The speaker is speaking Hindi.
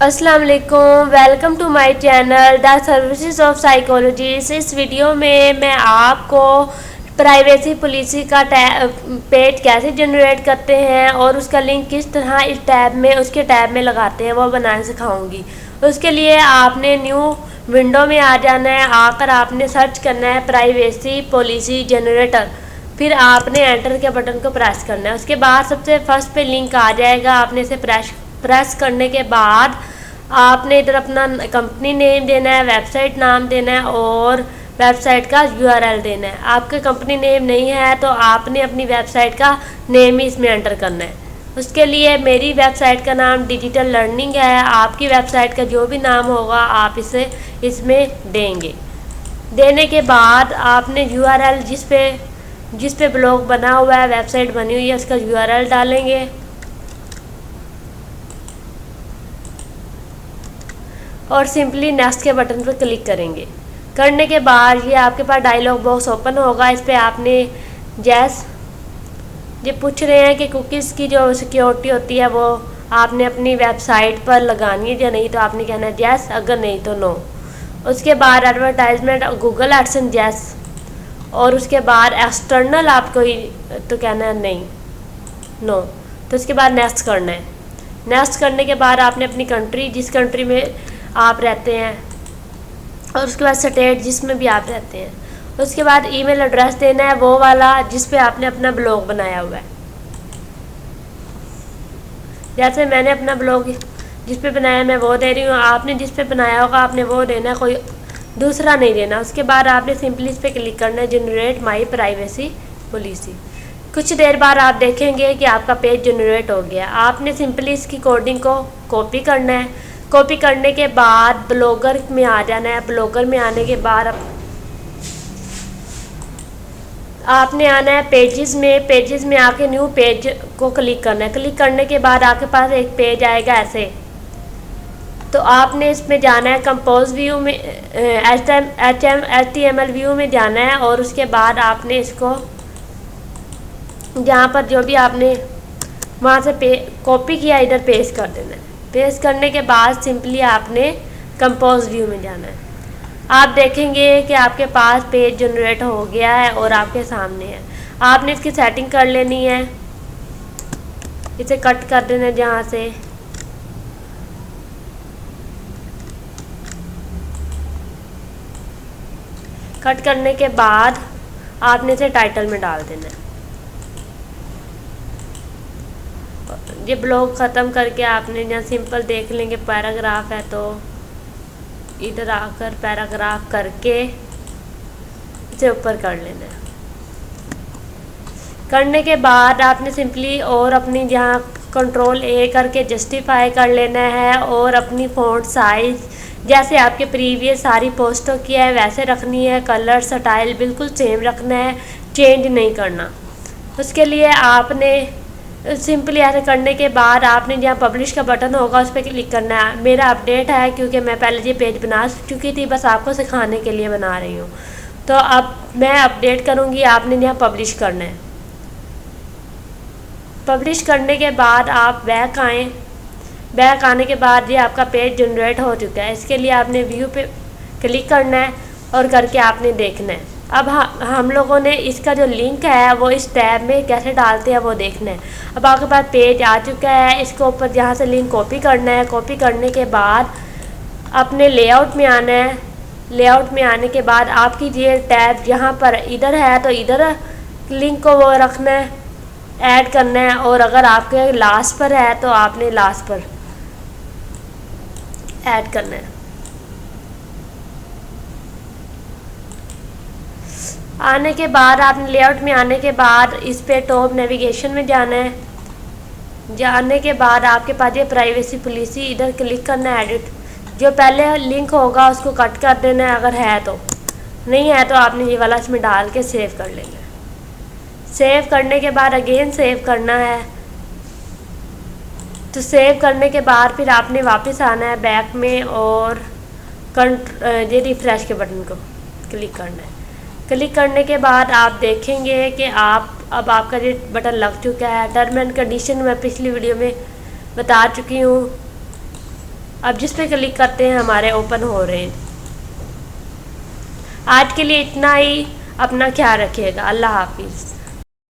अस्सलाम वालेकुम, welcome to my channel the services of psychologist. इस वीडियो में मैं आपको प्राइवेसी पॉलिसी का पेज कैसे जनरेट करते हैं और उसका लिंक किस तरह इस टैब में उसके टैब में लगाते हैं वो बनाना सिखाऊंगी। उसके लिए आपने न्यू विंडो में आ जाना है। आकर आपने सर्च करना है प्राइवेसी पॉलिसी जनरेटर, फिर आपने एंटर के बटन को प्रेस करना है। उसके बाद सबसे फर्स्ट पे लिंक आ जाएगा। आपने इसे प्रेस करने के बाद आपने इधर अपना कंपनी नेम देना है, वेबसाइट नाम देना है और वेबसाइट का यूआरएल देना है। आपके कंपनी नेम नहीं है तो आपने अपनी वेबसाइट का नेम ही इसमें एंटर करना है। उसके लिए मेरी वेबसाइट का नाम डिजिटल लर्निंग है। आपकी वेबसाइट का जो भी नाम होगा आप इसे इसमें देंगे। देने के बाद आपने यूआरएल जिस पे ब्लॉग बना हुआ है, वेबसाइट बनी हुई है, उसका यूआरएल डालेंगे और सिंपली नेक्स्ट के बटन पर क्लिक करेंगे। करने के बाद ये आपके पास डायलॉग बॉक्स ओपन होगा। इस पर आपने ये पूछ रहे हैं कि कुकीज़ की जो सिक्योरिटी होती है वो आपने अपनी वेबसाइट पर लगानी है या नहीं, तो आपने कहना है यस, अगर नहीं तो नो। उसके बाद एडवर्टाइजमेंट गूगल एडसेंस यस, और उसके बाद एक्सटर्नल आपको तो कहना है नहीं, नो। तो उसके बाद नेक्स्ट करना है। नेक्स्ट करने के बाद आपने अपनी कंट्री, जिस कंट्री में आप रहते हैं, और उसके बाद स्टेट जिसमें भी आप रहते हैं, उसके बाद ईमेल एड्रेस देना है वो वाला जिस पे आपने अपना ब्लॉग बनाया हुआ है। जैसे मैंने अपना ब्लॉग जिस पे बनाया मैं वो दे रही हूँ, आपने जिस पे बनाया होगा आपने वो देना है, कोई दूसरा नहीं देना। उसके बाद आपने सिंपली इस पर क्लिक करना है जनरेट माई प्राइवेसी पॉलिसी। कुछ देर बाद आप देखेंगे कि आपका पेज जनरेट हो गया। आपने सिंपली इसकी कोडिंग को कॉपी करना है। कॉपी करने के बाद ब्लॉगर में आ जाना है। ब्लॉगर में आने के बाद आपने आना है पेजेस में। पेजेस में आके न्यू पेज को क्लिक करना है। क्लिक करने के बाद आपके पास एक पेज आएगा ऐसे, तो आपने इसमें जाना है कंपोज व्यू में, HTML व्यू में जाना है, और उसके बाद आपने इसको जहाँ पर जो भी आपने वहाँ से कॉपी किया इधर पेस्ट कर देना है। पेस्ट करने के बाद सिंपली आपने कंपोज व्यू में जाना है। आप देखेंगे कि आपके पास पेज जनरेट हो गया है और आपके सामने है। आपने इसकी सेटिंग कर लेनी है। इसे कट कर देना है जहाँ से। कट करने के बाद आपने इसे टाइटल में डाल देना है। ये ब्लॉग ख़त्म करके आपने यहाँ सिंपल देख लेंगे पैराग्राफ है, तो इधर आकर पैराग्राफ करके इसे ऊपर कर लेना है। करने के बाद आपने सिंपली और अपनी जहाँ कंट्रोल A करके जस्टिफाई कर लेना है, और अपनी फ़ॉन्ट साइज़ जैसे आपके प्रीवियस सारी पोस्टों की है वैसे रखनी है। कलर स्टाइल बिल्कुल सेम रखना है, चेंज नहीं करना। उसके लिए आपने सिंपली ऐसे करने के बाद आपने जहाँ पब्लिश का बटन होगा उस पर क्लिक करना है। मेरा अपडेट है क्योंकि मैं पहले ये पेज बना चुकी थी, बस आपको सिखाने के लिए बना रही हूँ। तो अब मैं अपडेट करूँगी। आपने यहाँ पब्लिश करना है। पब्लिश करने के बाद आप बैक आएँ। बैक आने के बाद ये आपका पेज जनरेट हो चुका है। इसके लिए आपने व्यू पे क्लिक करना है और करके आपने देखना है। अब हम लोगों ने इसका जो लिंक है वो इस टैब में कैसे डालते हैं वो देखना है। अब आपके पास पेज आ चुका है। इसको ऊपर जहाँ से लिंक कॉपी करना है। कॉपी करने के बाद अपने लेआउट में आना है। लेआउट में आने के बाद आपकी ये टैब यहाँ पर इधर है तो इधर लिंक को वो रखना है, ऐड करना है, और अगर आपके लास्ट पर है तो आपने लास्ट पर ऐड करना है। आने के बाद आपने लेआउट में आने के बाद इस पे टॉप नेविगेशन में जाना है। जाने के बाद आपके पास ये प्राइवेसी पॉलिसी, इधर क्लिक करना है एडिट। जो पहले लिंक होगा उसको कट कर देना है अगर है तो, नहीं है तो आपने ये वाला इसमें डाल के सेव कर लेना है। सेव करने के बाद अगेन सेव करना है। तो सेव करने के बाद फिर आपने वापस आना है बैक में, और ये रिफ्रेश के बटन को क्लिक करना है। क्लिक करने के बाद आप देखेंगे कि अब आपका ये बटन लग चुका है। टर्म एंड कंडीशन मैं पिछली वीडियो में बता चुकी हूँ। अब जिस पे क्लिक करते हैं हमारे ओपन हो रहे हैं। आज के लिए इतना ही। अपना ख्याल रखिएगा। अल्लाह हाफिज़।